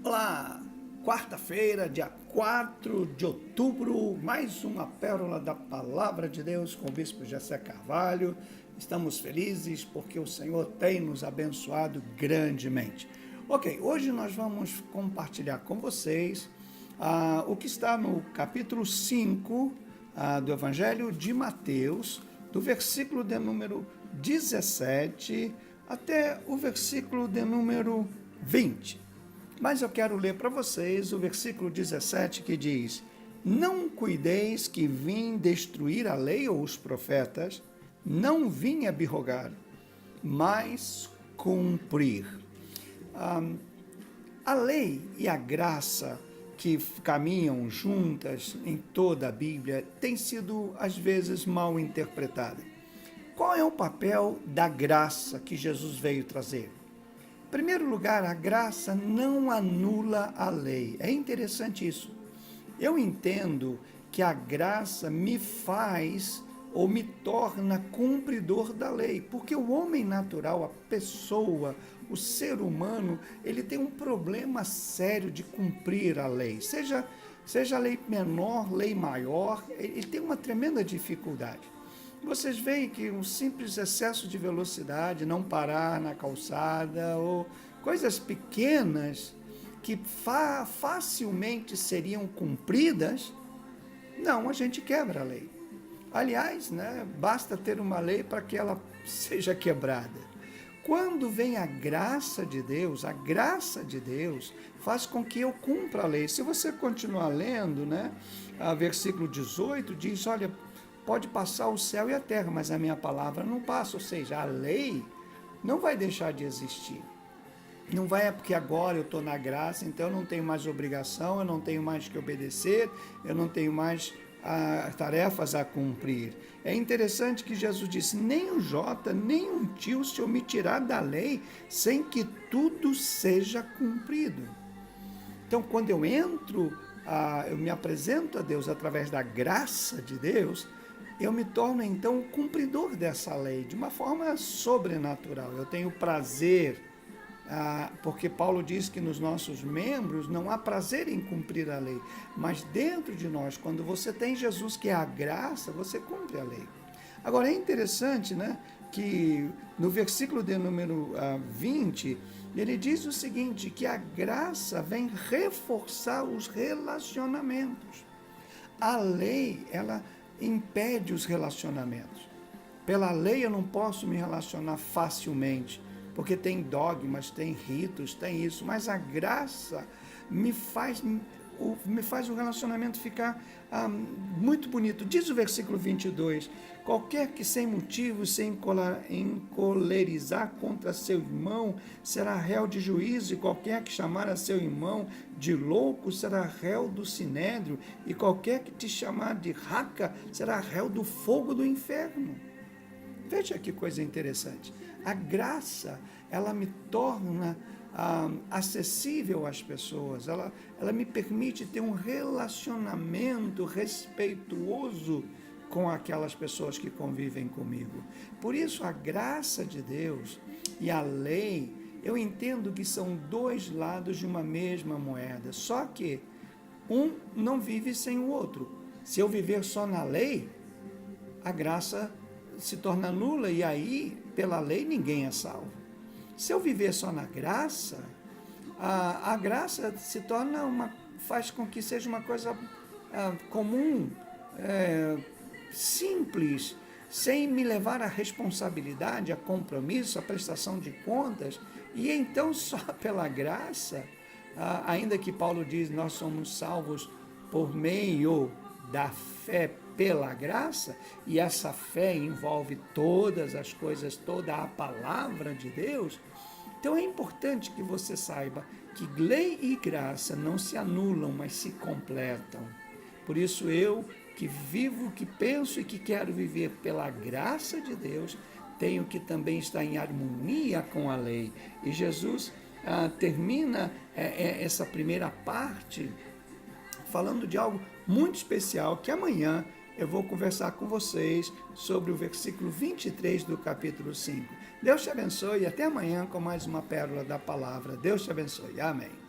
Olá, quarta-feira, dia 4 de outubro, mais uma pérola da Palavra de Deus com o Bispo Jessé Carvalho. Estamos felizes porque o Senhor tem nos abençoado grandemente. Ok, hoje nós vamos compartilhar com vocês o que está no capítulo 5 do Evangelho de Mateus, do versículo de número 17 até o versículo de número 20. Mas eu quero ler para vocês o versículo 17 que diz: Não cuideis que vim destruir a lei ou os profetas, não vim abrogar, mas cumprir. A lei e a graça que caminham juntas em toda a Bíblia tem sido, às vezes, mal interpretada. Qual é o papel da graça que Jesus veio trazer? Em primeiro lugar, a graça não anula a lei. É interessante isso. Eu entendo que a graça me faz ou me torna cumpridor da lei, porque o homem natural, a pessoa, o ser humano, ele tem um problema sério de cumprir a lei. Seja lei menor, lei maior, ele tem uma tremenda dificuldade. Vocês veem que um simples excesso de velocidade, não parar na calçada, ou coisas pequenas que facilmente seriam cumpridas, não, a gente quebra a lei. Aliás, basta ter uma lei para que ela seja quebrada. Quando vem a graça de Deus faz com que eu cumpra a lei. Se você continuar lendo, versículo 18 diz, olha, pode passar o céu e a terra, mas a minha palavra não passa. Ou seja, a lei não vai deixar de existir. Não vai porque agora eu estou na graça, então eu não tenho mais obrigação, eu não tenho mais que obedecer, eu não tenho mais tarefas a cumprir. É interessante que Jesus disse, nem um jota, nem um tio se omitirá da lei, sem que tudo seja cumprido. Então, quando eu eu me apresento a Deus através da graça de Deus, eu me torno então o cumpridor dessa lei, de uma forma sobrenatural. Eu tenho prazer, porque Paulo diz que nos nossos membros não há prazer em cumprir a lei, mas dentro de nós, quando você tem Jesus, que é a graça, você cumpre a lei. Agora é interessante, que no versículo de número 20, ele diz o seguinte, que a graça vem reforçar os relacionamentos. A lei, ela impede os relacionamentos. Pela lei eu não posso me relacionar facilmente, porque tem dogmas, tem ritos, tem isso, mas a graça me faz o relacionamento ficar muito bonito. Diz o versículo 22, qualquer que sem motivo, sem encolerizar contra seu irmão, será réu de juízo, e qualquer que chamar a seu irmão de louco, será réu do sinédrio, e qualquer que te chamar de raca, será réu do fogo do inferno. Veja que coisa interessante. A graça, ela me torna acessível às pessoas, ela me permite ter um relacionamento respeituoso com aquelas pessoas que convivem comigo. Por isso, a graça de Deus e a lei, eu entendo que são dois lados de uma mesma moeda, só que um não vive sem o outro. Se eu viver só na lei, a graça se torna nula e aí, pela lei, ninguém é salvo. Se eu viver só na graça, a graça se torna faz com que seja uma coisa comum, simples, sem me levar à responsabilidade, a compromisso, a prestação de contas, e então só pela graça, ainda que Paulo diz, nós somos salvos por meio da fé pela graça, e essa fé envolve todas as coisas, toda a palavra de Deus. Então é importante que você saiba que lei e graça não se anulam, mas se completam. Por isso eu, que vivo, que penso e que quero viver pela graça de Deus, tenho que também estar em harmonia com a lei. E Jesus termina essa primeira parte falando de algo muito especial, que amanhã eu vou conversar com vocês sobre o versículo 23 do capítulo 5. Deus te abençoe e até amanhã com mais uma pérola da palavra. Deus te abençoe. Amém.